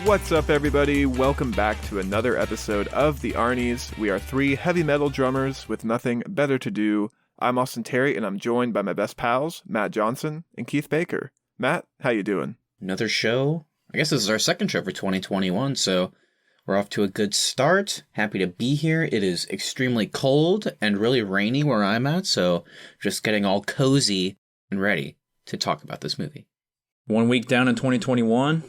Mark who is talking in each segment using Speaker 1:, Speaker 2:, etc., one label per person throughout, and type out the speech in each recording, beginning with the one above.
Speaker 1: What's up, everybody? Welcome back to another episode of the Arnies. We are three heavy metal drummers with nothing better to do. I'm Austin Terry, and I'm joined by my best pals, Matt Johnson and Keith Baker. Matt, how you doing?
Speaker 2: Another show. I guess this is our second show for 2021, so we're off to a good start. Happy to be here. It is extremely cold and really rainy where I'm at, so just getting all cozy and ready to talk about this movie.
Speaker 3: 1 week down in 2021,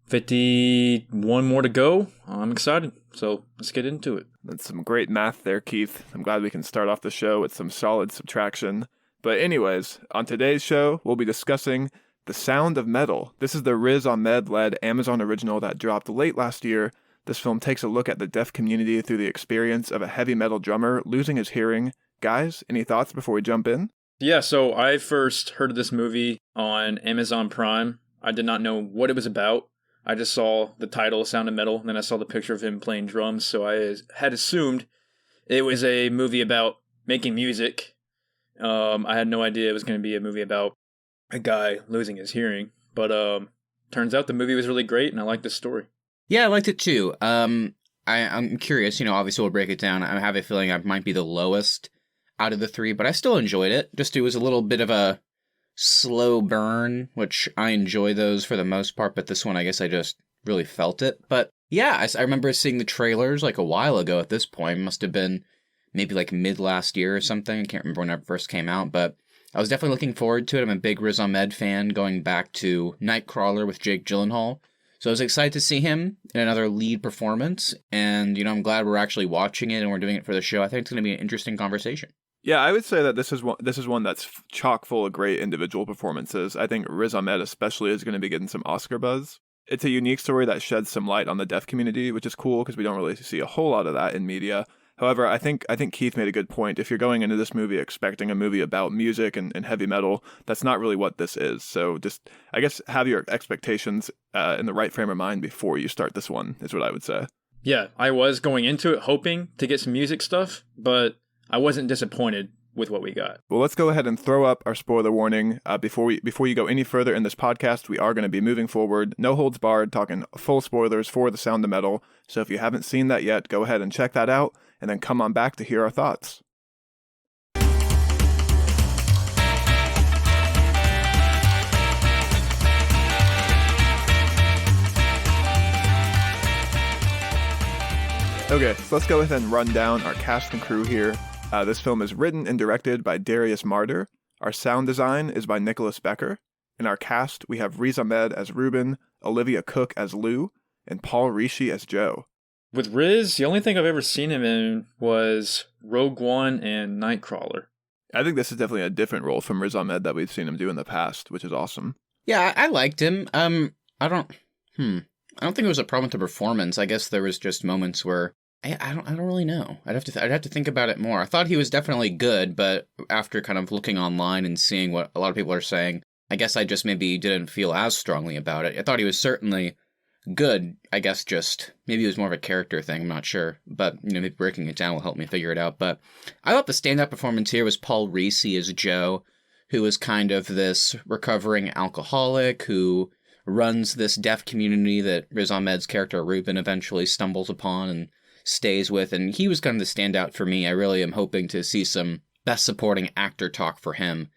Speaker 3: 51 more to go. I'm excited, so let's get into it.
Speaker 1: That's some great math there, Keith. I'm glad we can start off the show with some solid subtraction. But anyways, on today's show, we'll be discussing The Sound of Metal. This is the Riz Ahmed-led Amazon original that dropped late last year. This film takes a look at the deaf community through the experience of a heavy metal drummer losing his hearing. Guys, any thoughts before we jump in?
Speaker 3: Yeah, so I first heard of this movie on Amazon Prime. I did not know what it was about. I just saw the title, Sound of Metal, and then I saw the picture of him playing drums, so I had assumed it was a movie about making music. I had no idea it was going to be a movie about a guy losing his hearing, but turns out the movie was really great, and I liked the story.
Speaker 2: Yeah, I liked it too. I'm curious, obviously we'll break it down. I have a feeling I might be the lowest out of the three, but I still enjoyed it. Just it was a little bit of a slow burn, which I enjoy those for the most part, but this one I guess I just really felt it. But yeah, I remember seeing the trailers like a while ago at this point. It must have been maybe like mid last year or something. I can't remember when it first came out, but I was definitely looking forward to it. I'm a big Riz Ahmed fan, going back to Nightcrawler with Jake Gyllenhaal. So I was excited to see him in another lead performance, and I'm glad we're actually watching it and we're doing it for the show. I think it's going to be an interesting conversation.
Speaker 1: Yeah, I would say that this is one that's chock full of great individual performances. I think Riz Ahmed especially is going to be getting some Oscar buzz. It's a unique story that sheds some light on the deaf community, which is cool because we don't really see a whole lot of that in media. However, I think Keith made a good point. If you're going into this movie expecting a movie about music and heavy metal, that's not really what this is. So just, I guess, have your expectations in the right frame of mind before you start this one, is what I would say.
Speaker 3: Yeah, I was going into it hoping to get some music stuff, but I wasn't disappointed with what we got.
Speaker 1: Well, let's go ahead and throw up our spoiler warning. Before you go any further in this podcast, we are going to be moving forward, no holds barred, talking full spoilers for The Sound of Metal. So if you haven't seen that yet, go ahead and check that out, and then come on back to hear our thoughts. Okay, so let's go ahead and run down our cast and crew here. This film is written and directed by Darius Marder. Our sound design is by Nicholas Becker. In our cast, we have Riz Ahmed as Ruben, Olivia Cook as Lou, and Paul Rishi as Joe.
Speaker 3: With Riz, the only thing I've ever seen him in was Rogue One and Nightcrawler.
Speaker 1: I think this is definitely a different role from Riz Ahmed that we've seen him do in the past, which is awesome.
Speaker 2: Yeah, I liked him. I don't think it was a problem with the performance. I guess there was just moments where I don't really know. I'd have to think about it more. I thought he was definitely good, but after kind of looking online and seeing what a lot of people are saying, I guess I just maybe didn't feel as strongly about it. I thought he was certainly good. I guess just maybe it was more of a character thing. I'm not sure, but maybe breaking it down will help me figure it out. But I thought the standout performance here was Paul Rishi as Joe, who is kind of this recovering alcoholic who runs this deaf community that Riz Ahmed's character Ruben eventually stumbles upon and stays with, and he was kind of the standout for me. I really am hoping to see some best supporting actor talk for him.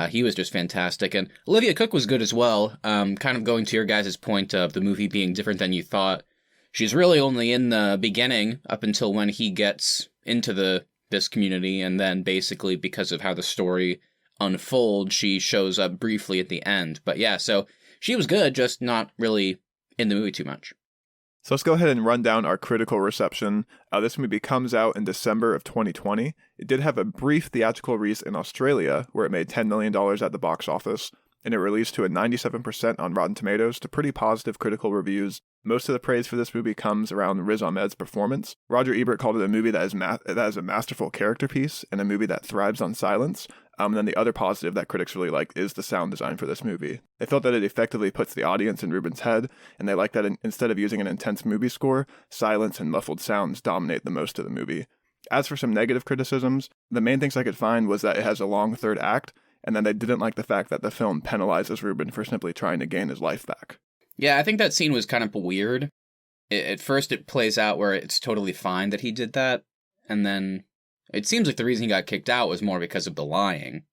Speaker 2: He was just fantastic, and Olivia Cook was good as well. Kind of going to your guys' point of the movie being different than you thought. She's really only in the beginning up until when he gets into this community, and then basically because of how the story unfolds, she shows up briefly at the end. But yeah, so she was good, just not really in the movie too much.
Speaker 1: So let's go ahead and run down our critical reception. This movie comes out in December of 2020. It did have a brief theatrical release in Australia, where it made $10 million at the box office, and it released to a 97% on Rotten Tomatoes to pretty positive critical reviews. Most of the praise for this movie comes around Riz Ahmed's performance. Roger Ebert called it a movie that is a masterful character piece and a movie that thrives on silence. And then the other positive that critics really liked is the sound design for this movie. They felt that it effectively puts the audience in Ruben's head, and they like that instead of using an intense movie score, silence and muffled sounds dominate the most of the movie. As for some negative criticisms, the main things I could find was that it has a long third act, and then they didn't like the fact that the film penalizes Ruben for simply trying to gain his life back.
Speaker 2: Yeah, I think that scene was kind of weird. At first, it plays out where it's totally fine that he did that, and then it seems like the reason he got kicked out was more because of the lying.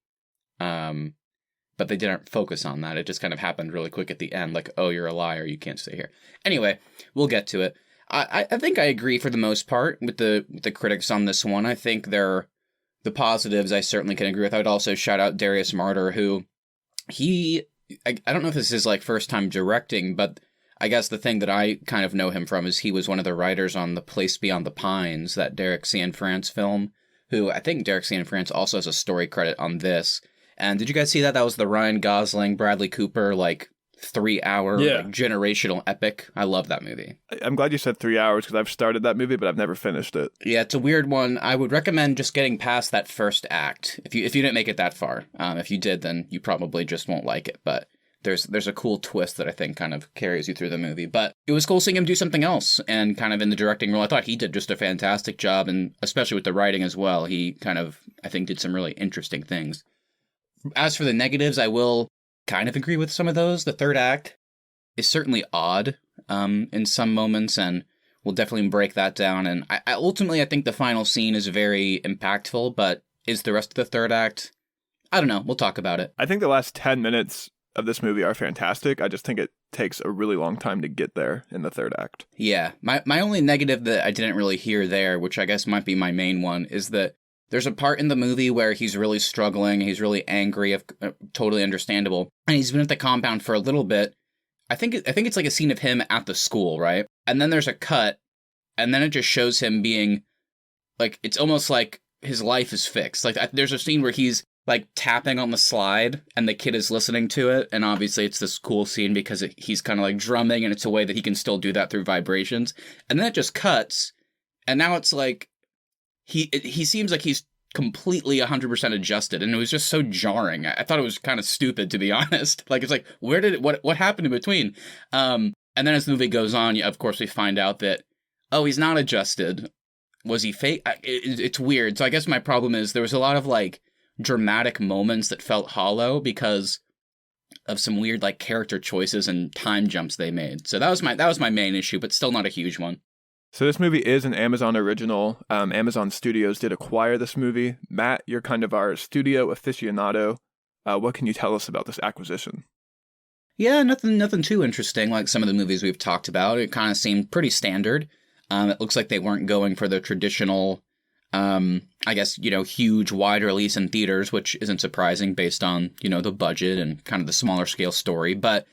Speaker 2: But they didn't focus on that. It just kind of happened really quick at the end, like, oh, you're a liar, you can't stay here. Anyway, we'll get to it. I think I agree for the most part with the critics on this one. I think the positives I certainly can agree with. I would also shout out Darius Martyr, who I don't know if this is his like first time directing, but I guess the thing that I kind of know him from is he was one of the writers on The Place Beyond the Pines, that Derek Cianfrance film, who I think Derek Cianfrance also has a story credit on this. And did you guys see that? That was the Ryan Gosling, Bradley Cooper, like 3-hour like, generational epic. I love that movie.
Speaker 1: I'm glad you said 3 hours because I've started that movie, but I've never finished it.
Speaker 2: Yeah, it's a weird one. I would recommend just getting past that first act. If you didn't make it that far. If you did, then you probably just won't like it. But there's a cool twist that I think kind of carries you through the movie. But it was cool seeing him do something else and kind of in the directing role. I thought he did just a fantastic job, and especially with the writing as well. He kind of, I think, did some really interesting things. As for the negatives, I will kind of agree with some of those. The third act is certainly odd in some moments, and we'll definitely break that down. And I ultimately, I think the final scene is very impactful, but is the rest of the third act? I don't know. We'll talk about it.
Speaker 1: I think the last 10 minutes of this movie are fantastic. I just think it takes a really long time to get there in the third act.
Speaker 2: Yeah. My only negative that I didn't really hear there, which I guess might be my main one, is that there's a part in the movie where he's really struggling, he's really angry, totally understandable, and he's been at the compound for a little bit. I think it's like a scene of him at the school, right? And then there's a cut, and then it just shows him being, like, it's almost like his life is fixed. Like, there's a scene where he's, like, tapping on the slide, and the kid is listening to it, and obviously it's this cool scene because he's kind of, like, drumming, and it's a way that he can still do that through vibrations. And then it just cuts, and now it's like, he seems like he's completely 100% adjusted, and it was just so jarring. I thought it was kind of stupid, to be honest. Like, it's like, what happened in between? And then as the movie goes on, of course, we find out that, oh, he's not adjusted. Was he fake? It's weird. So I guess my problem is there was a lot of, like, dramatic moments that felt hollow because of some weird, like, character choices and time jumps they made. So that was my main issue, but still not a huge one.
Speaker 1: So this movie is an Amazon original. Amazon Studios did acquire this movie. Matt, you're kind of our studio aficionado. What can you tell us about this acquisition?
Speaker 2: Yeah, nothing too interesting like some of the movies we've talked about. It kind of seemed pretty standard. It looks like they weren't going for the traditional, I guess, huge wide release in theaters, which isn't surprising based on, the budget and kind of the smaller scale story. But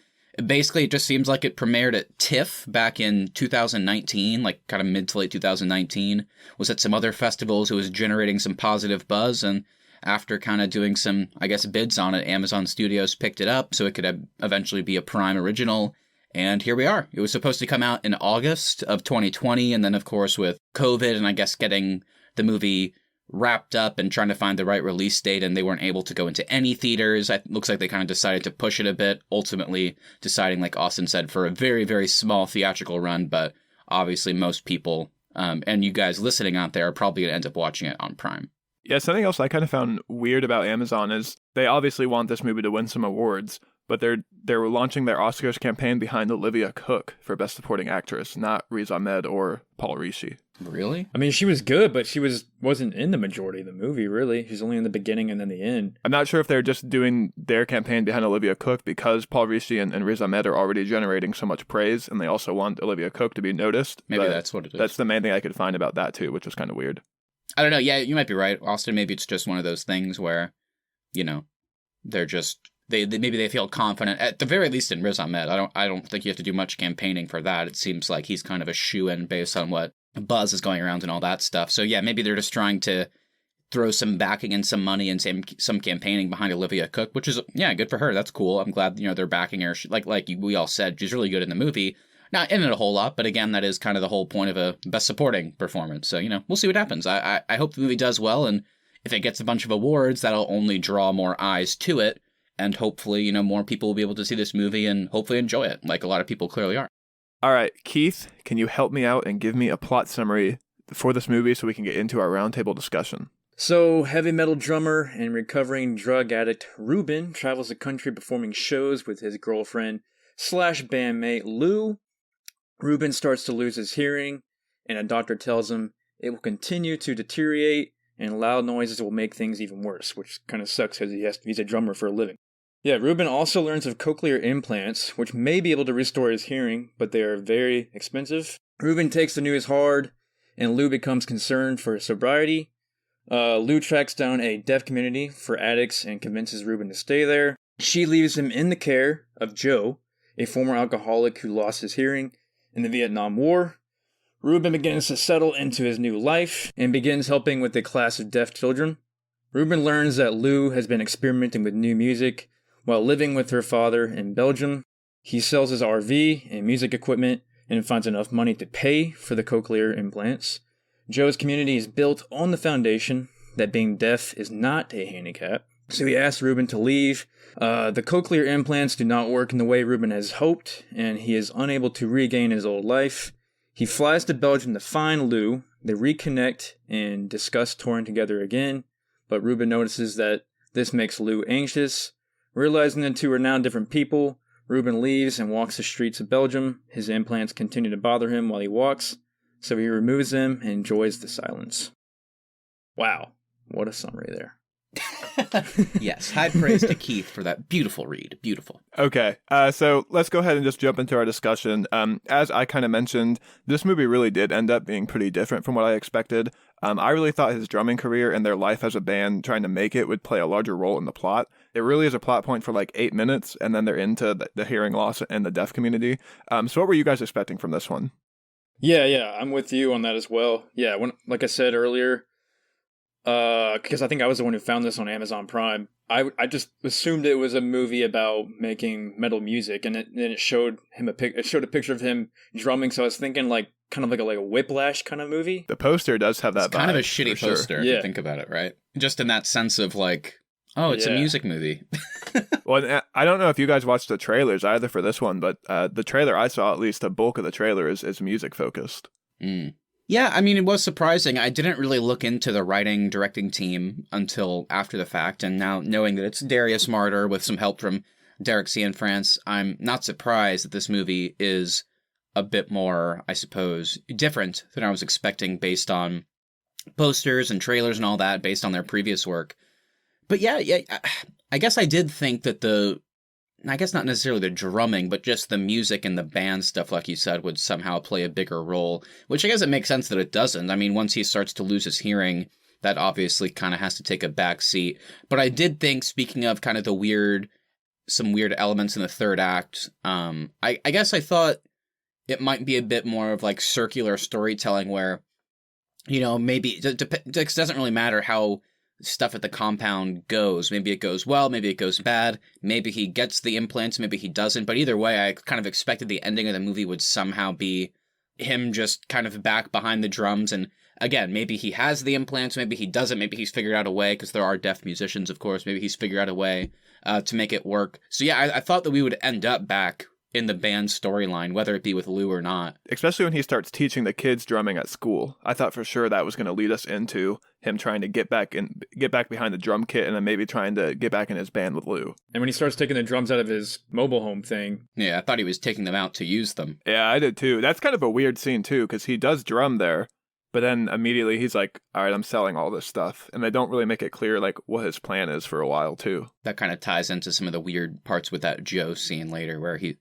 Speaker 2: basically, it just seems like it premiered at TIFF back in 2019, like kind of mid to late 2019, was at some other festivals. It was generating some positive buzz, and after kind of doing some, I guess, bids on it, Amazon Studios picked it up so it could eventually be a Prime original, and here we are. It was supposed to come out in August of 2020, and then, of course, with COVID and I guess getting the movie wrapped up and trying to find the right release date, and they weren't able to go into any theaters. It looks like they kind of decided to push it a bit, ultimately deciding, like Austin said, for a very, very small theatrical run, but obviously most people, and you guys listening out there, are probably going to end up watching it on Prime.
Speaker 1: Yeah, something else I kind of found weird about Amazon is they obviously want this movie to win some awards, but they're launching their Oscars campaign behind Olivia Cooke for Best Supporting Actress, not Riz Ahmed or Paul Rischi.
Speaker 2: Really?
Speaker 3: I mean, she was good, but she wasn't in the majority of the movie, really. She's only in the beginning and then the end.
Speaker 1: I'm not sure if they're just doing their campaign behind Olivia Cooke because Paul Rischi and Riz Ahmed are already generating so much praise, and they also want Olivia Cooke to be noticed.
Speaker 2: Maybe that's what it is.
Speaker 1: That's the main thing I could find about that, too, which was kind of weird.
Speaker 2: I don't know. Yeah, you might be right, Austin. Maybe it's just one of those things where, they're just... Maybe they feel confident, at the very least in Riz Ahmed. I don't think you have to do much campaigning for that. It seems like he's kind of a shoo-in based on what buzz is going around and all that stuff. So yeah, maybe they're just trying to throw some backing and some money and some campaigning behind Olivia Cooke, which is, yeah, good for her. That's cool. I'm glad, they're backing her. Like we all said, she's really good in the movie. Not in it a whole lot, but again, that is kind of the whole point of a best supporting performance. So, we'll see what happens. I hope the movie does well, and if it gets a bunch of awards, that'll only draw more eyes to it. And hopefully, more people will be able to see this movie and hopefully enjoy it, like a lot of people clearly are.
Speaker 1: All right, Keith, can you help me out and give me a plot summary for this movie so we can get into our roundtable discussion?
Speaker 3: So, heavy metal drummer and recovering drug addict Ruben travels the country performing shows with his girlfriend, slash bandmate Lou. Ruben starts to lose his hearing, and a doctor tells him it will continue to deteriorate, and loud noises will make things even worse, which kind of sucks because he's a drummer for a living. Yeah, Ruben also learns of cochlear implants, which may be able to restore his hearing, but they are very expensive. Ruben takes the news hard, and Lou becomes concerned for his sobriety. Lou tracks down a deaf community for addicts and convinces Ruben to stay there. She leaves him in the care of Joe, a former alcoholic who lost his hearing in the Vietnam War. Ruben begins to settle into his new life and begins helping with a class of deaf children. Ruben learns that Lou has been experimenting with new music while living with her father in Belgium. He sells his RV and music equipment and finds enough money to pay for the cochlear implants. Joe's community is built on the foundation that being deaf is not a handicap, so he asks Ruben to leave. The cochlear implants do not work in the way Ruben has hoped, and he is unable to regain his old life. He flies to Belgium to find Lou. They reconnect and discuss touring together again, but Ruben notices that this makes Lou anxious. Realizing the two are now different people, Ruben leaves and walks the streets of Belgium. His implants continue to bother him while he walks, so he removes them and enjoys the silence. Wow, what a summary there.
Speaker 2: Yes, high praise to Keith for that beautiful read. Beautiful.
Speaker 1: Okay, so let's go ahead and just jump into our discussion. As I kind of mentioned, this movie really did end up being pretty different from what I expected. I really thought his drumming career and their life as a band trying to make it would play a larger role in the plot. It really is a plot point for like 8 minutes, and then they're into the hearing loss and the deaf community. So what were you guys expecting from this one?
Speaker 3: Yeah, I'm with you on that as well. Yeah, like I said earlier, because I think I was the one who found this on Amazon Prime. I just assumed it was a movie about making metal music, and it showed him it showed a picture of him drumming. So I was thinking like kind of like a Whiplash kind of movie.
Speaker 1: The poster does have that.
Speaker 2: It's kind of a
Speaker 1: vibe,
Speaker 2: shitty poster if you think about it, right? Just in that sense of like, oh, it's a music movie.
Speaker 1: Well, I don't know if you guys watched the trailers either for this one, but the trailer I saw, at least the bulk of the trailer is music focused.
Speaker 2: Mm. Yeah, I mean, it was surprising. I didn't really look into the writing, directing team until after the fact, and now knowing that it's Darius Martyr with some help from Derek Cianfrance, I'm not surprised that this movie is a bit more, I suppose, different than I was expecting based on posters and trailers and all that, based on their previous work. But yeah, I guess I did think that I guess not necessarily the drumming, but just the music and the band stuff, like you said, would somehow play a bigger role, which I guess it makes sense that it doesn't. I mean, once he starts to lose his hearing, that obviously kind of has to take a back seat. But I did think, speaking of kind of some weird elements in the third act, I guess I thought it might be a bit more of like circular storytelling where, you know, maybe it doesn't really matter how stuff at the compound goes. Maybe it goes well, maybe it goes bad, maybe he gets the implants, maybe he doesn't, but either way, I kind of expected the ending of the movie would somehow be him just kind of back behind the drums, and again, maybe he has the implants, maybe he doesn't, maybe he's figured out a way, because there are deaf musicians, of course, maybe he's figured out a way to make it work. So yeah, I thought that we would end up back in the band storyline, whether it be with Lou or not.
Speaker 1: Especially when he starts teaching the kids drumming at school. I thought for sure that was going to lead us into him trying to get back behind the drum kit, and then maybe trying to get back in his band with Lou.
Speaker 3: And when he starts taking the drums out of his mobile home thing.
Speaker 2: Yeah, I thought he was taking them out to use them.
Speaker 1: Yeah, I did too. That's kind of a weird scene too, because he does drum there, but then immediately he's like, all right, I'm selling all this stuff. And they don't really make it clear like what his plan is for a while too.
Speaker 2: That kind of ties into some of the weird parts with that Joe scene later, where he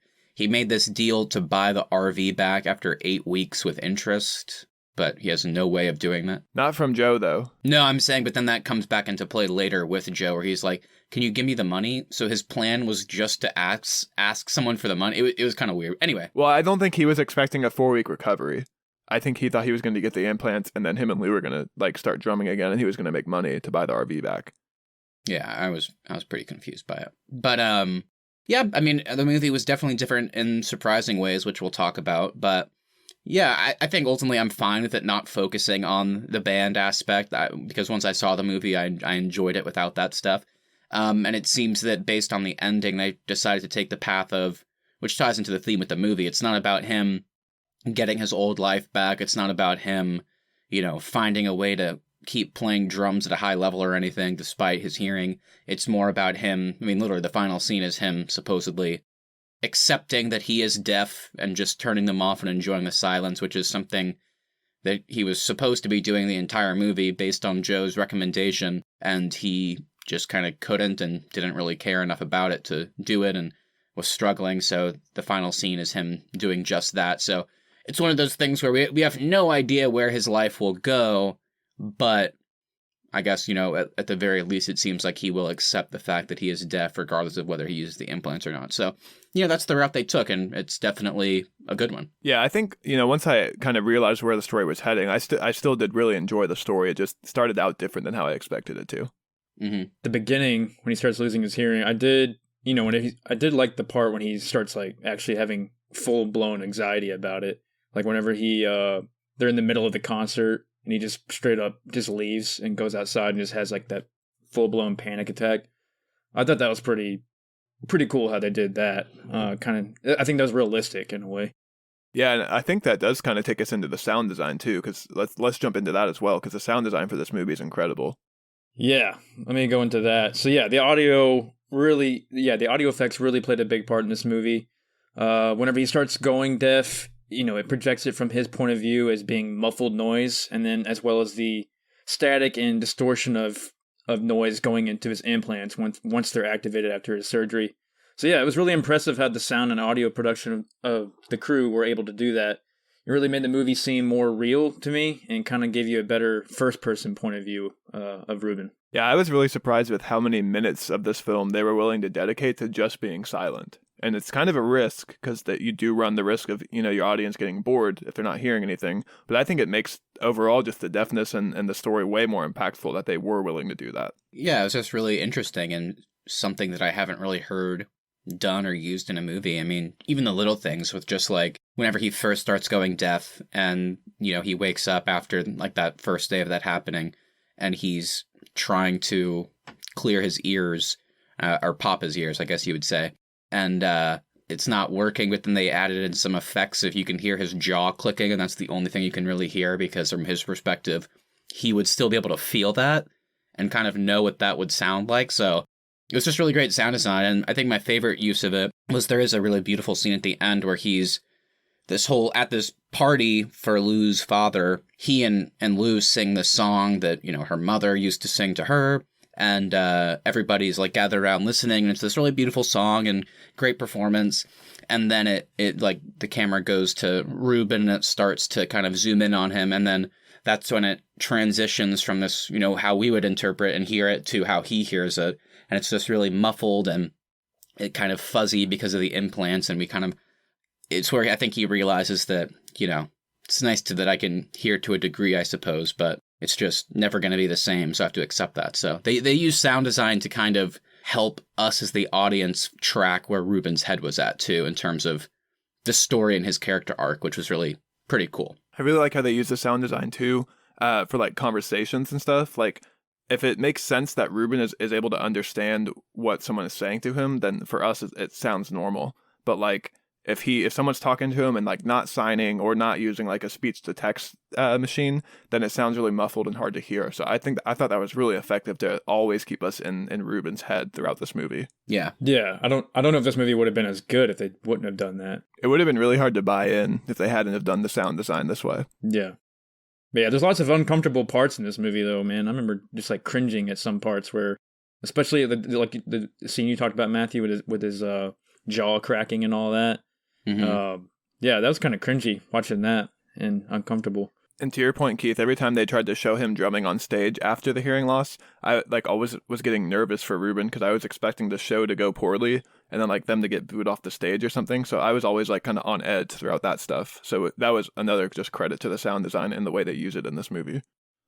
Speaker 2: made this deal to buy the RV back after 8 weeks with interest, but he has no way of doing that.
Speaker 1: Not from Joe, though.
Speaker 2: No, I'm saying, but then that comes back into play later with Joe, where he's like, can you give me the money? So his plan was just to ask someone for the money. It was kind of weird. Anyway.
Speaker 1: Well, I don't think he was expecting a 4-week recovery. I think he thought he was going to get the implants, and then him and Lou were going to like start drumming again, and he was going to make money to buy the RV back.
Speaker 2: Yeah, I was pretty confused by it. But, yeah, I mean, the movie was definitely different in surprising ways, which we'll talk about. But yeah, I think ultimately I'm fine with it not focusing on the band aspect, because once I saw the movie, I enjoyed it without that stuff. And it seems that based on the ending, they decided to take the path of, which ties into the theme with the movie. It's not about him getting his old life back. It's not about him, you know, finding a way to keep playing drums at a high level or anything despite his hearing. It's more about him. I mean, literally the final scene is him supposedly accepting that he is deaf and just turning them off and enjoying the silence, which is something that he was supposed to be doing the entire movie based on Joe's recommendation, and he just kind of couldn't and didn't really care enough about it to do it and was struggling, so the final scene is him doing just that. So it's one of those things where we have no idea where his life will go, but I guess, at the very least, it seems like he will accept the fact that he is deaf regardless of whether he uses the implants or not. So, that's the route they took, and it's definitely a good one.
Speaker 1: Yeah, I think, once I kind of realized where the story was heading, I still did really enjoy the story. It just started out different than how I expected it to.
Speaker 2: Mm-hmm.
Speaker 3: The beginning, when he starts losing his hearing, I did like the part when he starts like actually having full blown anxiety about it. Like whenever they're in the middle of the concert and he just straight up just leaves and goes outside and just has like that full blown panic attack. I thought that was pretty cool how they did that. I think that was realistic in a way.
Speaker 1: Yeah, and I think that does kind of take us into the sound design too, because let's jump into that as well, because the sound design for this movie is incredible.
Speaker 3: Yeah, let me go into that. So yeah, the audio effects really played a big part in this movie. Whenever he starts going deaf, it projects it from his point of view as being muffled noise, and then as well as the static and distortion of noise going into his implants once they're activated after his surgery. So yeah, it was really impressive how the sound and audio production of the crew were able to do that. It really made the movie seem more real to me and kind of gave you a better first-person point of view of Ruben.
Speaker 1: Yeah, I was really surprised with how many minutes of this film they were willing to dedicate to just being silent. And it's kind of a risk, because that you do run the risk of, your audience getting bored if they're not hearing anything. But I think it makes overall just the deafness and the story way more impactful that they were willing to do that.
Speaker 2: Yeah, it was just really interesting and something that I haven't really heard done or used in a movie. I mean, even the little things with just like whenever he first starts going deaf and, he wakes up after like that first day of that happening and he's trying to clear his ears, or pop his ears, I guess you would say. And it's not working, but then they added in some effects if you can hear his jaw clicking, and that's the only thing you can really hear, because from his perspective, he would still be able to feel that and kind of know what that would sound like. So it was just really great sound design, and I think my favorite use of it was there is a really beautiful scene at the end where he's at this party for Lou's father. He and Lou sing the song that, her mother used to sing to her, and everybody's like gathered around listening, and it's this really beautiful song and great performance. And then it like the camera goes to Ruben and it starts to kind of zoom in on him, and then that's when it transitions from this, how we would interpret and hear it to how he hears it. And it's just really muffled and it kind of fuzzy because of the implants. And it's where I think he realizes that, it's nice that I can hear to a degree, I suppose, but it's just never going to be the same. So I have to accept that. So they use sound design to kind of help us as the audience track where Ruben's head was at too, in terms of the story and his character arc, which was really pretty cool.
Speaker 1: I really like how they use the sound design too, for like conversations and stuff. Like, if it makes sense that Ruben is able to understand what someone is saying to him, then for us it sounds normal. But like, if someone's talking to him and like not signing or not using like a speech to text machine, then it sounds really muffled and hard to hear. So I thought that was really effective to always keep us in Ruben's head throughout this movie.
Speaker 2: Yeah.
Speaker 3: I don't know if this movie would have been as good if they wouldn't have done that.
Speaker 1: It would have been really hard to buy in if they hadn't have done the sound design this way.
Speaker 3: Yeah. But yeah, there's lots of uncomfortable parts in this movie though, man. I remember just like cringing at some parts where, especially the scene you talked about, Matthew, with his jaw cracking and all that.
Speaker 2: Mm-hmm.
Speaker 3: Yeah, that was kind of cringy watching that and uncomfortable.
Speaker 1: And to your point, Keith, every time they tried to show him drumming on stage after the hearing loss, I like always was getting nervous for Ruben, because I was expecting the show to go poorly and then like them to get booed off the stage or something. So I was always like kind of on edge throughout that stuff. So that was another just credit to the sound design and the way they use it in this movie.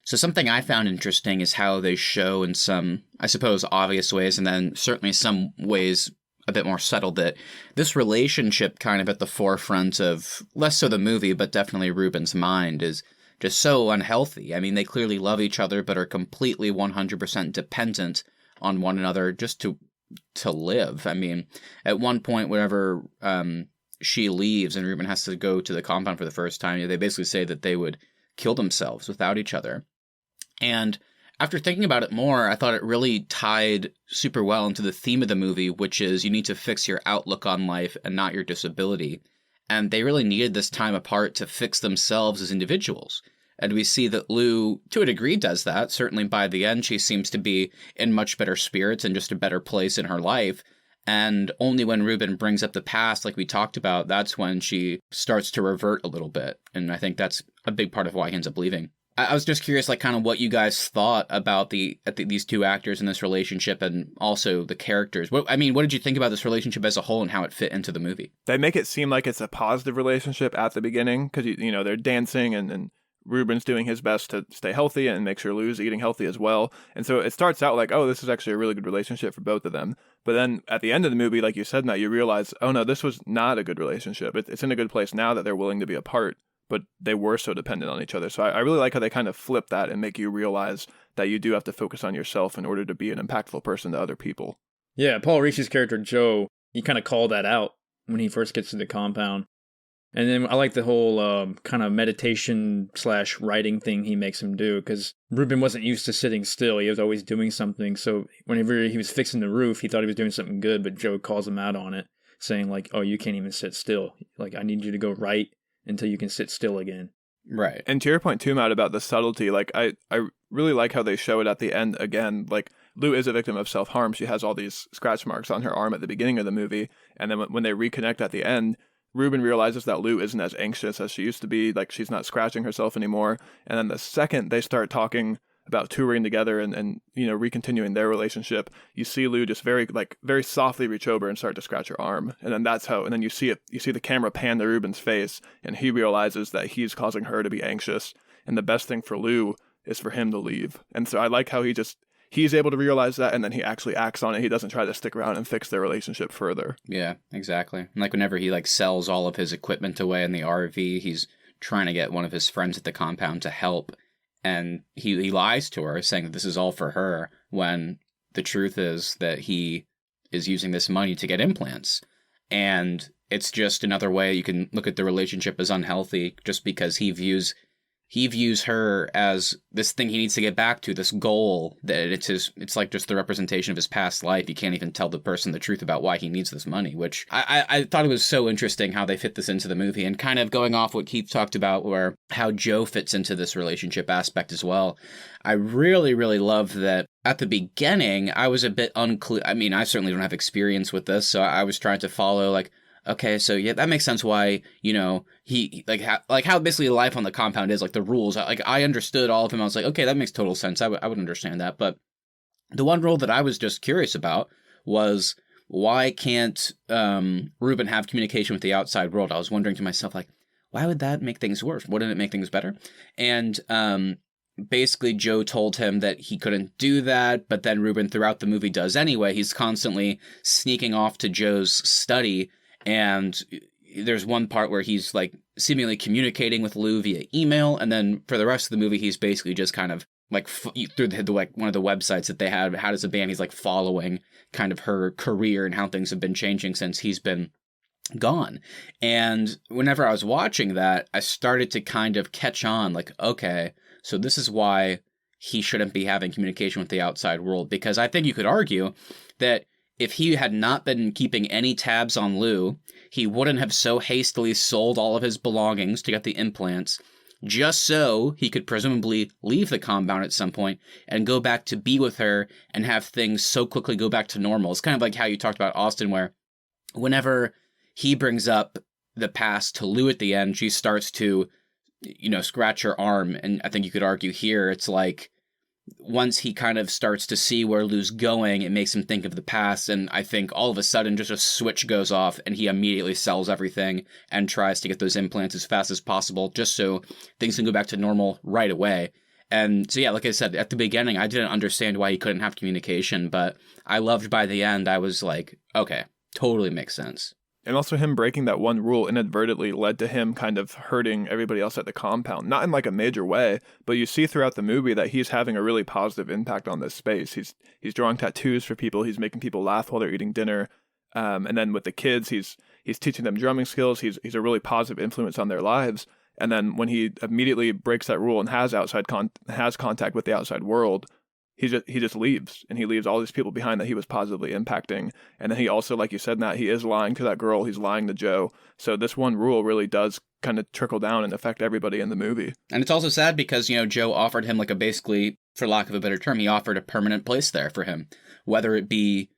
Speaker 2: So something I found interesting is how they show in some, I suppose, obvious ways, and then certainly some ways a bit more subtle, that this relationship kind of at the forefront of less so the movie, but definitely Ruben's mind is just so unhealthy. I mean, they clearly love each other, but are completely 100% dependent on one another just to live. I mean, at one point, whenever she leaves and Ruben has to go to the compound for the first time, they basically say that they would kill themselves without each other. And After thinking about it more, I thought it really tied super well into the theme of the movie, which is you need to fix your outlook on life and not your disability. And they really needed this time apart to fix themselves as individuals. And we see that Lou, to a degree, does that. Certainly by the end, she seems to be in much better spirits and just a better place in her life. And only when Ruben brings up the past, like we talked about, that's when she starts to revert a little bit. And I think that's a big part of why he ends up leaving. I was just curious, like, kind of what you guys thought about these two actors in this relationship and also the characters. What did you think about this relationship as a whole and how it fit into the movie?
Speaker 1: They make it seem like it's a positive relationship at the beginning because, they're dancing and Ruben's doing his best to stay healthy and make sure Lou's eating healthy as well. And so it starts out like, oh, this is actually a really good relationship for both of them. But then at the end of the movie, like you said, Matt, you realize, oh no, this was not a good relationship. It's in a good place now that they're willing to be apart, but they were so dependent on each other. So I really like how they kind of flip that and make you realize that you do have to focus on yourself in order to be an impactful person to other people.
Speaker 3: Yeah, Paul Ricci's character, Joe, he kind of called that out when he first gets to the compound. And then I like the whole kind of meditation/writing thing he makes him do, because Ruben wasn't used to sitting still. He was always doing something. So whenever he was fixing the roof, he thought he was doing something good, but Joe calls him out on it, saying like, oh, you can't even sit still. Like, I need you to go right until you can sit still again.
Speaker 2: Right.
Speaker 1: And to your point too, Matt, about the subtlety, like I really like how they show it at the end again. Like, Lou is a victim of self-harm. She has all these scratch marks on her arm at the beginning of the movie. And then when they reconnect at the end, Ruben realizes that Lou isn't as anxious as she used to be. Like, she's not scratching herself anymore. And then the second they start talking about touring together and recontinuing their relationship, you see Lou just very softly reach over and start to scratch her arm. And then and then you see the camera pan to Ruben's face, and he realizes that he's causing her to be anxious. And the best thing for Lou is for him to leave. And so I like how he's able to realize that, and then he actually acts on it. He doesn't try to stick around and fix their relationship further.
Speaker 2: Yeah, exactly. And like whenever he sells all of his equipment away in the RV, he's trying to get one of his friends at the compound to help. And he lies to her, saying that this is all for her, when the truth is that he is using this money to get implants. And it's just another way you can look at the relationship as unhealthy, just because he views her as this thing he needs to get back to, this goal, that it's like just the representation of his past life. He can't even tell the person the truth about why he needs this money, which I thought it was so interesting how they fit this into the movie, and kind of going off what Keith talked about, where how Joe fits into this relationship aspect as well. I really, really love that at the beginning, I was a bit unclear. I mean, I certainly don't have experience with this, so I was trying to follow okay, so yeah, that makes sense why, he, how basically life on the compound is, like the rules. I understood all of them. I was like, okay, that makes total sense. I would understand that. But the one rule that I was just curious about was, why can't Ruben have communication with the outside world? I was wondering to myself, why would that make things worse? Wouldn't it make things better? And basically Joe told him that he couldn't do that, but then Ruben throughout the movie does anyway. He's constantly sneaking off to Joe's study, and there's one part where he's seemingly communicating with Lou via email, and then for the rest of the movie, he's basically just kind of through one of the websites that they had as a band, he's following kind of her career and how things have been changing since he's been gone. And whenever I was watching that, I started to kind of catch on, okay, so this is why he shouldn't be having communication with the outside world, because I think you could argue that if he had not been keeping any tabs on Lou, he wouldn't have so hastily sold all of his belongings to get the implants, just so he could presumably leave the compound at some point and go back to be with her and have things so quickly go back to normal. It's kind of like how you talked about Austin, where whenever he brings up the past to Lou at the end, she starts to, scratch her arm. And I think you could argue here, it's like, once he kind of starts to see where Lou's going, it makes him think of the past, and I think all of a sudden just a switch goes off and he immediately sells everything and tries to get those implants as fast as possible just so things can go back to normal right away. And so yeah, like I said, at the beginning, I didn't understand why he couldn't have communication, but I loved by the end, I was like, okay, totally makes sense.
Speaker 1: And also him breaking that one rule inadvertently led to him kind of hurting everybody else at the compound. Not in a major way, but you see throughout the movie that he's having a really positive impact on this space. He's drawing tattoos for people. He's making people laugh while they're eating dinner. And then with the kids, he's teaching them drumming skills. He's a really positive influence on their lives. And then when he immediately breaks that rule and has contact with the outside world, he just leaves, and he leaves all these people behind that he was positively impacting. And then he also, like you said, Matt, he is lying to that girl. He's lying to Joe. So this one rule really does kind of trickle down and affect everybody in the movie.
Speaker 2: And it's also sad because, Joe offered him like a basically, for lack of a better term, he offered a permanent place there for him, whether it be,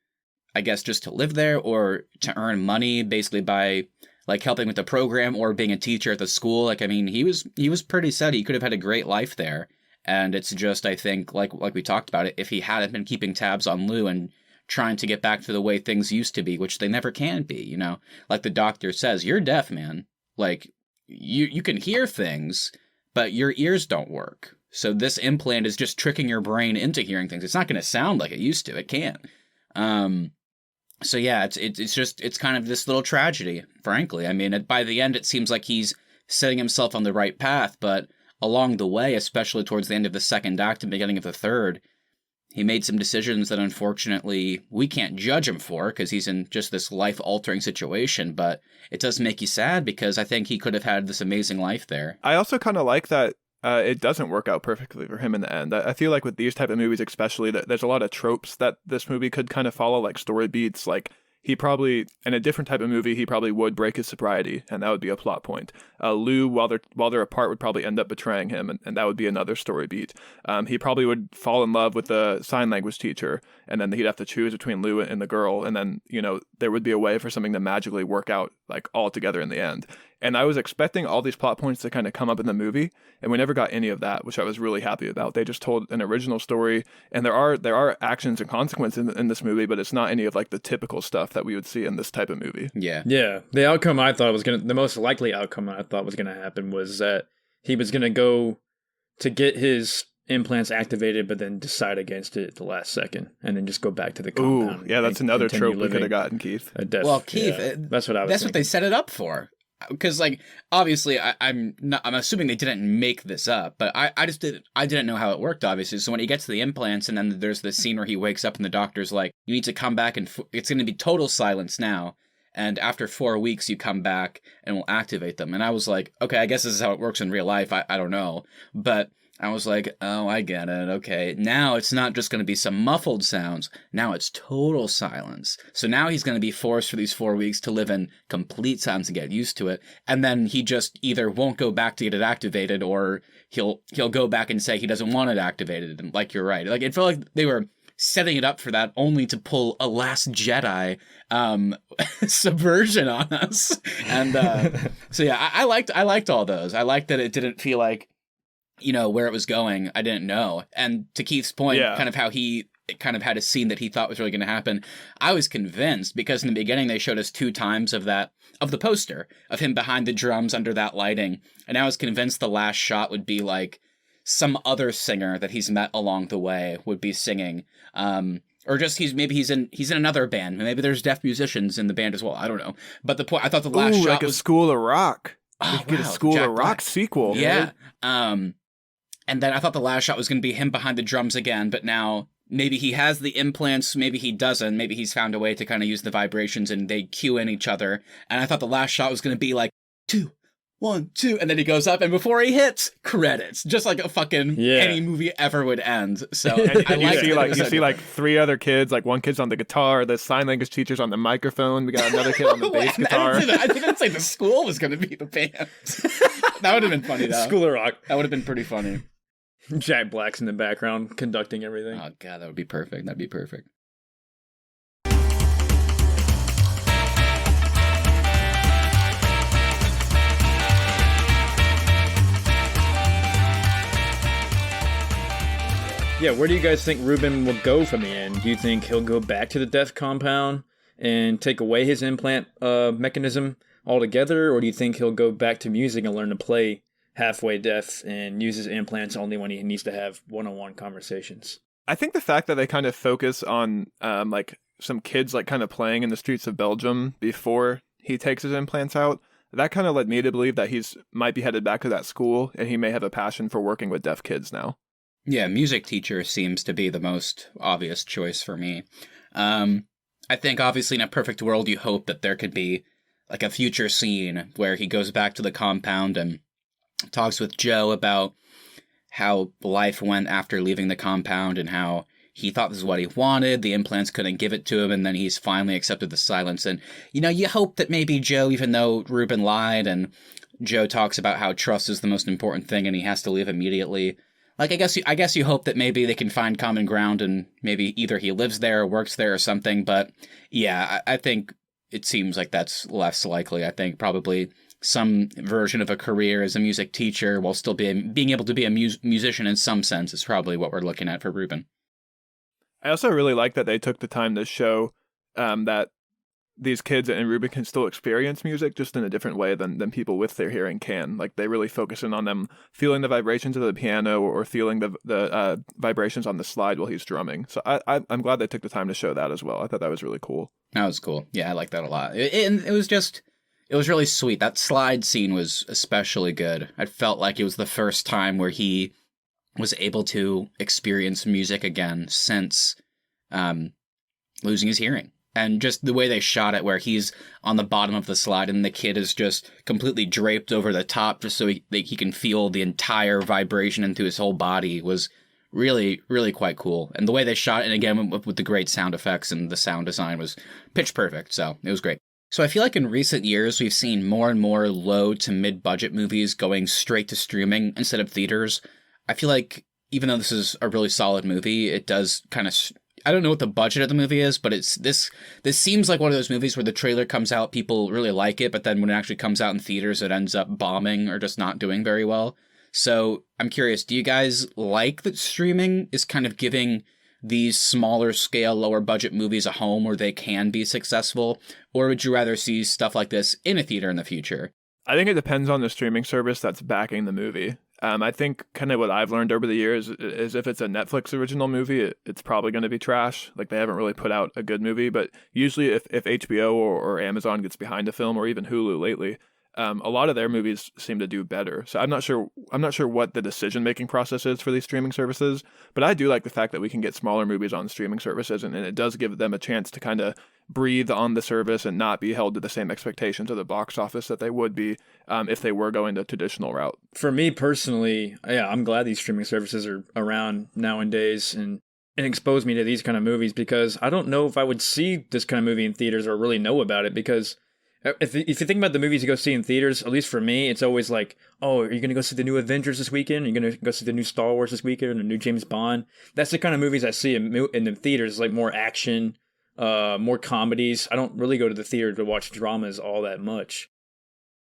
Speaker 2: I guess, just to live there or to earn money basically by like helping with the program or being a teacher at the school. Like, I mean, he was pretty set. He could have had a great life there. And it's just, I think, like we talked about it, if he hadn't been keeping tabs on Lou and trying to get back to the way things used to be, which they never can be, like the doctor says, you're deaf, man. Like, you can hear things, but your ears don't work. So this implant is just tricking your brain into hearing things. It's not going to sound like it used to. It can't. So yeah, it's kind of this little tragedy, frankly. I mean, by the end, it seems like he's setting himself on the right path, but along the way, especially towards the end of the second act and beginning of the third, he made some decisions that unfortunately we can't judge him for because he's in just this life-altering situation, but it does make you sad because I think he could have had this amazing life there.
Speaker 1: I also kind of like that it doesn't work out perfectly for him in the end. I feel like with these type of movies especially, that there's a lot of tropes that this movie could kind of follow, like story beats, like he probably, in a different type of movie, he probably would break his sobriety, and that would be a plot point. Lou, while they're apart, would probably end up betraying him, and that would be another story beat. He probably would fall in love with the sign language teacher, and then he'd have to choose between Lou and the girl, and then, there would be a way for something to magically work out, like, all together in the end. And I was expecting all these plot points to kind of come up in the movie, and we never got any of that, which I was really happy about. They just told an original story, and there are actions and consequences in this movie, but it's not any of like the typical stuff that we would see in this type of movie.
Speaker 2: Yeah.
Speaker 3: Yeah. The outcome I thought the most likely outcome I thought was going to happen was that he was going to go to get his implants activated, but then decide against it at the last second, and then just go back to the compound.
Speaker 1: Ooh, yeah, that's another trope we could have gotten, Keith.
Speaker 2: Well, Keith,
Speaker 3: yeah, that's what I was.
Speaker 2: That's what they set it up for. Because, like, obviously, I'm assuming they didn't make this up, but I didn't know how it worked, obviously. So when he gets to the implants, and then there's this scene where he wakes up and the doctor's like, you need to come back and it's going to be total silence now. And after 4 weeks, you come back and we'll activate them. And I was like, okay, I guess this is how it works in real life. I don't know. But I was like, oh, I get it. Okay. Now it's not just going to be some muffled sounds. Now it's total silence. So now he's going to be forced for these 4 weeks to live in complete silence and get used to it. And then he just either won't go back to get it activated, or he'll go back and say he doesn't want it activated. And like, you're right. Like, it felt like they were setting it up for that only to pull a Last Jedi subversion on us. And so yeah, I liked all those. I liked that it didn't feel like, where it was going, I didn't know. And to Keith's point, kind of how he kind of had a scene that he thought was really going to happen, I was convinced, because in the beginning they showed us 2 times of the poster of him behind the drums under that lighting, and I was convinced the last shot would be like some other singer that he's met along the way would be singing, or just he's in another band. Maybe there's deaf musicians in the band as well. I don't know. But the point, I thought the last shot
Speaker 1: like
Speaker 2: was
Speaker 1: a School of Rock.
Speaker 2: Oh,
Speaker 1: we could get a School
Speaker 2: Jack
Speaker 1: of Rock
Speaker 2: Black
Speaker 1: sequel.
Speaker 2: Yeah. And then I thought the last shot was going to be him behind the drums again, but now maybe he has the implants, maybe he doesn't. Maybe he's found a way to kind of use the vibrations and they cue in each other. And I thought the last shot was going to be like 2, 1, 2, and then he goes up, and before he hits, credits, just like a fucking any movie ever would end. So
Speaker 1: and you see like 3 other kids, like one kid's on the guitar, the sign language teacher's on the microphone, we got another kid on the bass guitar.
Speaker 2: I didn't say the school was going to be the band. That would have been funny though.
Speaker 3: School of Rock.
Speaker 2: That would have been pretty funny.
Speaker 3: Jack Black's in the background conducting everything.
Speaker 2: Oh god, that would be perfect. That'd be perfect.
Speaker 3: Yeah, where do you guys think Ruben will go from the end? Do you think he'll go back to the deaf compound and take away his implant mechanism altogether? Or do you think he'll go back to music and learn to play halfway deaf and use his implants only when he needs to have one-on-one conversations?
Speaker 1: I think the fact that they kind of focus on like some kids like kind of playing in the streets of Belgium before he takes his implants out, that kind of led me to believe that he's might be headed back to that school, and he may have a passion for working with deaf kids now.
Speaker 2: Yeah, music teacher seems to be the most obvious choice for me. I think obviously in a perfect world you hope that there could be like a future scene where he goes back to the compound and talks with Joe about how life went after leaving the compound and how he thought this is what he wanted. The implants couldn't give it to him, and then he's finally accepted the silence. And, you hope that maybe Joe, even though Ruben lied, and Joe talks about how trust is the most important thing and he has to leave immediately. Like, I guess you hope that maybe they can find common ground and maybe either he lives there or works there or something. But yeah, I think it seems like that's less likely. I think probably some version of a career as a music teacher while still being able to be a musician in some sense is probably what we're looking at for Ruben.
Speaker 1: I also really like that they took the time to show that these kids and Ruben can still experience music just in a different way than people with their hearing can. Like, they really focus in on them feeling the vibrations of the piano or feeling the vibrations on the slide while he's drumming. So I'm glad they took the time to show that as well. I thought that was really cool.
Speaker 2: That was cool. Yeah, I like that a lot. It was really sweet. That slide scene was especially good. I felt like it was the first time where he was able to experience music again since losing his hearing. And just the way they shot it, where he's on the bottom of the slide and the kid is just completely draped over the top just so he can feel the entire vibration into his whole body, was really, really quite cool. And the way they shot it, and again, with the great sound effects and the sound design, was pitch perfect. So it was great. So I feel like in recent years, we've seen more and more low to mid-budget movies going straight to streaming instead of theaters. I feel like even though this is a really solid movie, it does kind of... I don't know what the budget of the movie is, but this seems like one of those movies where the trailer comes out, people really like it, but then when it actually comes out in theaters, it ends up bombing or just not doing very well. So I'm curious, do you guys like that streaming is kind of giving these smaller scale, lower budget movies a home where they can be successful? Or would you rather see stuff like this in a theater in the future?
Speaker 1: I think it depends on the streaming service that's backing the movie. I think kind of what I've learned over the years is if it's a Netflix original movie, it's probably going to be trash. Like, they haven't really put out a good movie, but usually if HBO or Amazon gets behind a film, or even Hulu lately, a lot of their movies seem to do better. So I'm not sure what the decision-making process is for these streaming services, but I do like the fact that we can get smaller movies on streaming services, and it does give them a chance to kind of breathe on the service and not be held to the same expectations of the box office that they would be if they were going the traditional route.
Speaker 3: For me personally, yeah, I'm glad these streaming services are around nowadays and expose me to these kind of movies, because I don't know if I would see this kind of movie in theaters or really know about it, because if you think about the movies you go see in theaters, at least for me, it's always like, oh, are you going to go see the new Avengers this weekend? Are you going to go see the new Star Wars this weekend, or the new James Bond? That's the kind of movies I see in the theaters, like more action, more comedies. I don't really go to the theater to watch dramas all that much.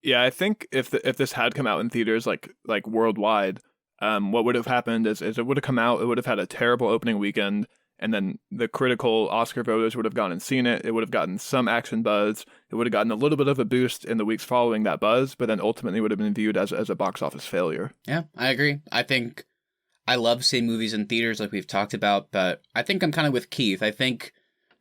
Speaker 1: Yeah, I think if this had come out in theaters like worldwide, what would have happened is it would have come out, it would have had a terrible opening weekend, and then the critical Oscar voters would have gone and seen it. It would have gotten some action buzz. It would have gotten a little bit of a boost in the weeks following that buzz, but then ultimately would have been viewed as a box office failure.
Speaker 2: Yeah, I agree. I think I love seeing movies in theaters like we've talked about, but I think I'm kind of with Keith. I think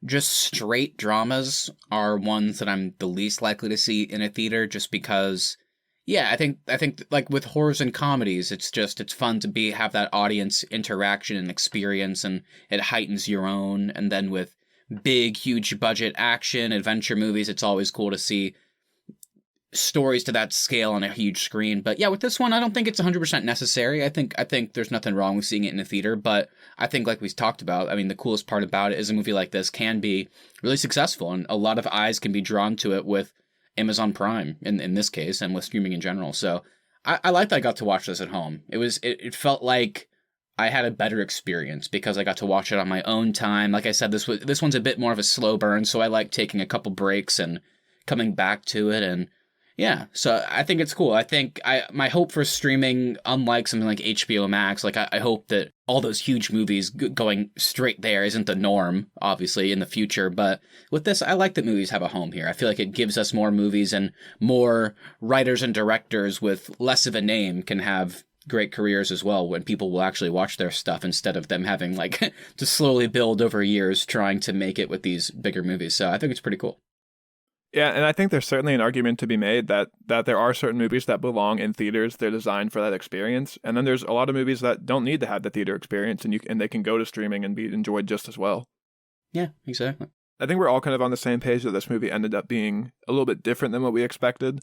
Speaker 2: just straight dramas are ones that I'm the least likely to see in a theater, just because, yeah, I think like with horrors and comedies, it's fun to have that audience interaction and experience, and it heightens your own. And then with big, huge budget action adventure movies, it's always cool to see stories to that scale on a huge screen. But yeah, with this one, I don't think it's 100% necessary. I think there's nothing wrong with seeing it in a theater, but I think, like we've talked about, I mean, the coolest part about it is a movie like this can be really successful, and a lot of eyes can be drawn to it with Amazon Prime in this case, and with streaming in general. So I like that I got to watch this at home. It felt like I had a better experience because I got to watch it on my own time. Like I said, this one's a bit more of a slow burn, so I like taking a couple breaks and coming back to it. And yeah, so I think it's cool. I think my hope for streaming, unlike something like HBO Max, like I hope that all those huge movies going straight there isn't the norm, obviously, in the future. But with this, I like that movies have a home here. I feel like it gives us more movies, and more writers and directors with less of a name can have great careers as well, when people will actually watch their stuff instead of them having like to slowly build over years trying to make it with these bigger movies. So I think it's pretty cool.
Speaker 1: Yeah, and I think there's certainly an argument to be made that there are certain movies that belong in theaters. They're designed for that experience. And then there's a lot of movies that don't need to have the theater experience, and they can go to streaming and be enjoyed just as well.
Speaker 2: Yeah, exactly.
Speaker 1: I think we're all kind of on the same page that this movie ended up being a little bit different than what we expected.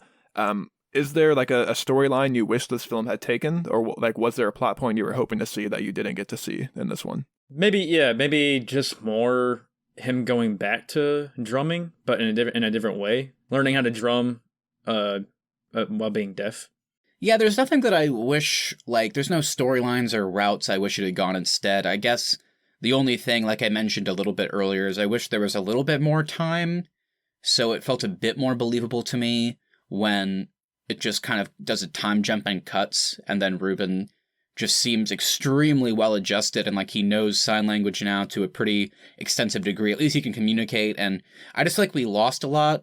Speaker 1: Is there like a storyline you wish this film had taken, or like was there a plot point you were hoping to see that you didn't get to see in this one?
Speaker 3: Maybe just more him going back to drumming, but in a different way, learning how to drum, while being deaf.
Speaker 2: Yeah, there's nothing that I wish, like, there's no storylines or routes I wish it had gone instead. I guess the only thing, like I mentioned a little bit earlier, is I wish there was a little bit more time, so it felt a bit more believable to me when it just kind of does a time jump and cuts, and then Ruben just seems extremely well adjusted and like he knows sign language now to a pretty extensive degree. At least he can communicate, and I just feel like we lost a lot.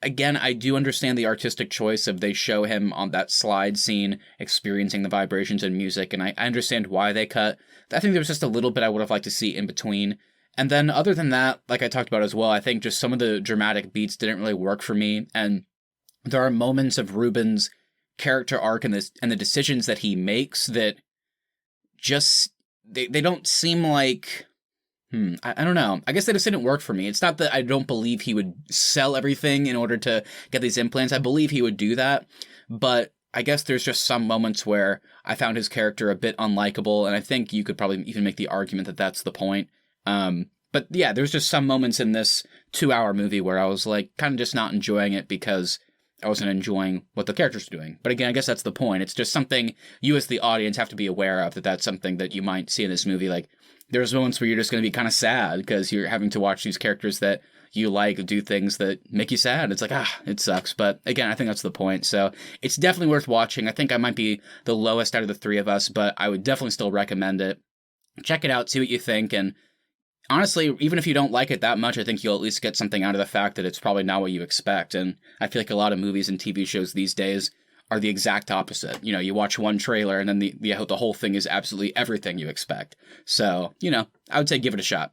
Speaker 2: Again, I do understand the artistic choice of they show him on that slide scene experiencing the vibrations and music, and I understand why they cut. I think there was just a little bit I would have liked to see in between. And then other than that, like I talked about as well, I think just some of the dramatic beats didn't really work for me, and there are moments of Ruben's character arc and the decisions that he makes that just, they don't seem like... I don't know. I guess they just didn't work for me. It's not that I don't believe he would sell everything in order to get these implants. I believe he would do that. But I guess there's just some moments where I found his character a bit unlikable. And I think you could probably even make the argument that that's the point. But yeah, there's just some moments in this 2-hour movie where I was like kind of just not enjoying it because I wasn't enjoying what the characters are doing. But again, I guess that's the point. It's just something you as the audience have to be aware of, that that's something that you might see in this movie. Like, there's moments where you're just going to be kind of sad because you're having to watch these characters that you like do things that make you sad. It's like, it sucks. But again, I think that's the point. So it's definitely worth watching. I think I might be the lowest out of the three of us, but I would definitely still recommend it. Check it out, see what you think. And honestly, even if you don't like it that much, I think you'll at least get something out of the fact that it's probably not what you expect. And I feel like a lot of movies and TV shows these days are the exact opposite. You know, you watch one trailer and then the whole thing is absolutely everything you expect. So, I would say give it a shot.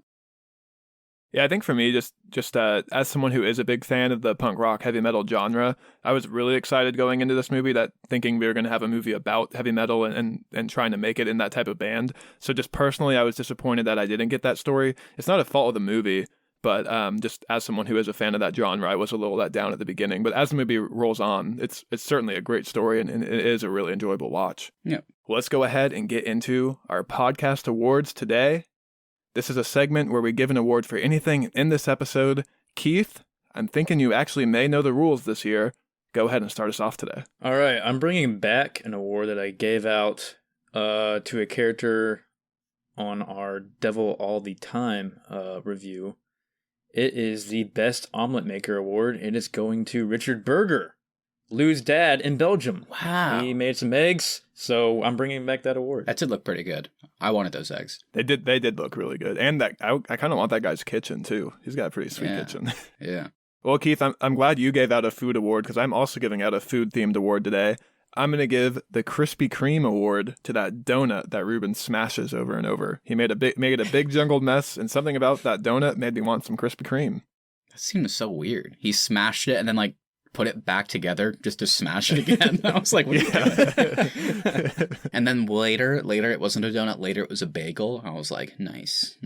Speaker 1: Yeah, I think for me, just as someone who is a big fan of the punk rock heavy metal genre, I was really excited going into this movie, that thinking we were going to have a movie about heavy metal and trying to make it in that type of band. So just personally, I was disappointed that I didn't get that story. It's not a fault of the movie, but just as someone who is a fan of that genre, I was a little let down at the beginning. But as the movie rolls on, it's certainly a great story, and it is a really enjoyable watch.
Speaker 2: Yeah.
Speaker 1: Well, let's go ahead and get into our podcast awards today. This is a segment where we give an award for anything in this episode. Keith, I'm thinking you actually may know the rules this year. Go ahead and start us off today.
Speaker 3: All right, I'm bringing back an award that I gave out to a character on our Devil All the Time review. It is the Best Omelet Maker Award. It is going to Richard Berger, Lou's dad in Belgium.
Speaker 2: Wow.
Speaker 3: He made some eggs, so I'm bringing back that award.
Speaker 2: That did look pretty good. I wanted those eggs.
Speaker 1: They did look really good. And that I kind of want that guy's kitchen, too. He's got a pretty sweet kitchen.
Speaker 2: Yeah.
Speaker 1: Well, Keith, I'm glad you gave out a food award, because I'm also giving out a food-themed award today. I'm going to give the Krispy Kreme award to that donut that Ruben smashes over and over. He made a big jungled mess, and something about that donut made me want some Krispy Kreme.
Speaker 2: That seems so weird. He smashed it and then put it back together just to smash it again. I was like, what are you doing? And then later it wasn't a donut. Later it was a bagel. I was like, nice.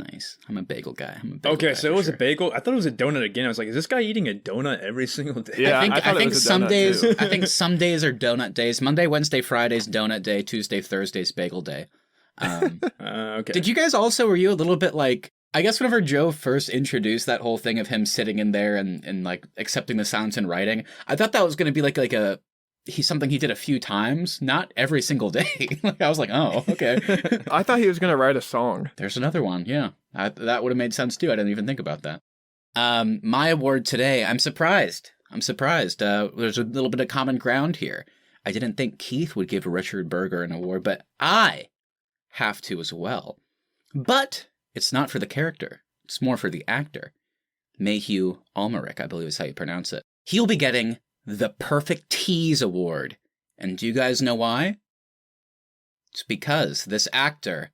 Speaker 2: I'm a bagel guy.
Speaker 3: Okay, so it was a bagel. I thought it was a donut again. I was like, is this guy eating a donut every single day?
Speaker 1: Yeah,
Speaker 2: I think some days are donut days. Monday, Wednesday, Friday's donut day. Tuesday, Thursday's bagel day.
Speaker 3: Okay.
Speaker 2: Did you guys also, were you a little bit like, I guess whenever Joe first introduced that whole thing of him sitting in there and like accepting the silence and writing, I thought that was going to be like something he did a few times, not every single day. I was like, oh, okay.
Speaker 1: I thought he was going to write a song.
Speaker 2: There's another one. Yeah. That would have made sense too. I didn't even think about that. My award today, I'm surprised. There's a little bit of common ground here. I didn't think Keith would give Richard Berger an award, but I have to as well. But it's not for the character. It's more for the actor. Mayhew Almeric, I believe is how you pronounce it. He'll be getting the Perfect Tease Award. And do you guys know why? It's because this actor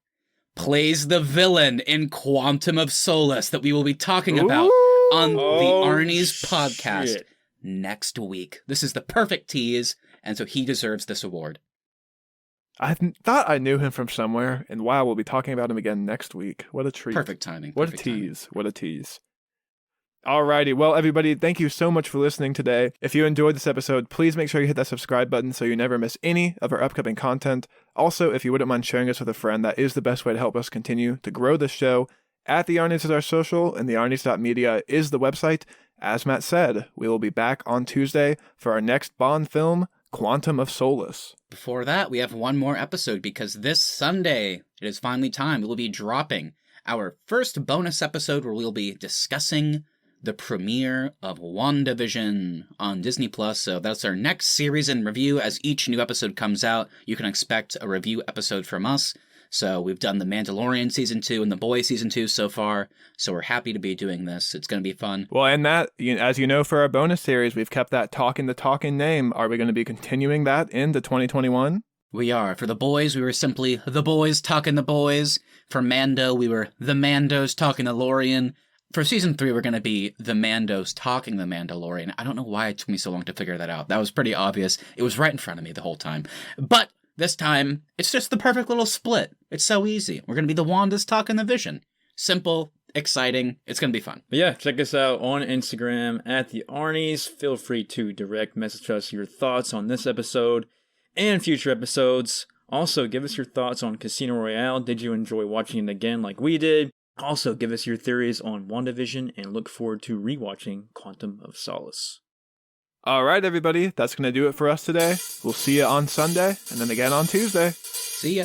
Speaker 2: plays the villain in Quantum of Solace that we will be talking about on the Arnies podcast next week. This is the perfect tease, and so he deserves this award.
Speaker 1: I thought I knew him from somewhere, and wow, we'll be talking about him again next week. What a treat.
Speaker 2: Perfect timing.
Speaker 1: What a tease. What a tease. Alrighty, well, everybody, thank you so much for listening today. If you enjoyed this episode, please make sure you hit that subscribe button so you never miss any of our upcoming content. Also, if you wouldn't mind sharing us with a friend, that is the best way to help us continue to grow this show. At the Arnies is our social, and the Arnies.media is the website. As Matt said, we will be back on Tuesday for our next Bond film, Quantum of Solace.
Speaker 2: Before that, we have one more episode because this Sunday, it is finally time. We will be dropping our first bonus episode where we will be discussing the premiere of WandaVision on Disney+. So that's our next series in review. As each new episode comes out, you can expect a review episode from us. So we've done The Mandalorian Season 2 and The Boys Season 2 so far. So we're happy to be doing this. It's going to be fun.
Speaker 1: Well, and that, as you know, for our bonus series, we've kept that Talking the Talking name. Are we going to be continuing that into 2021?
Speaker 2: We are. For The Boys, we were simply The Boys Talking the Boys. For Mando, we were The Mandos Talking the Lorian. For Season 3, we're going to be The Mandos Talking the Mandalorian. I don't know why it took me so long to figure that out. That was pretty obvious. It was right in front of me the whole time. But this time, it's just the perfect little split. It's so easy. We're going to be the Wandas Talking the Vision. Simple, exciting. It's going to be fun.
Speaker 3: But yeah, check us out on Instagram at the Arnies. Feel free to direct message us your thoughts on this episode and future episodes. Also, give us your thoughts on Casino Royale. Did you enjoy watching it again like we did? Also, give us your theories on WandaVision and look forward to rewatching Quantum of Solace.
Speaker 1: All right, everybody, that's going to do it for us today. We'll see you on Sunday and then again on Tuesday.
Speaker 2: See ya.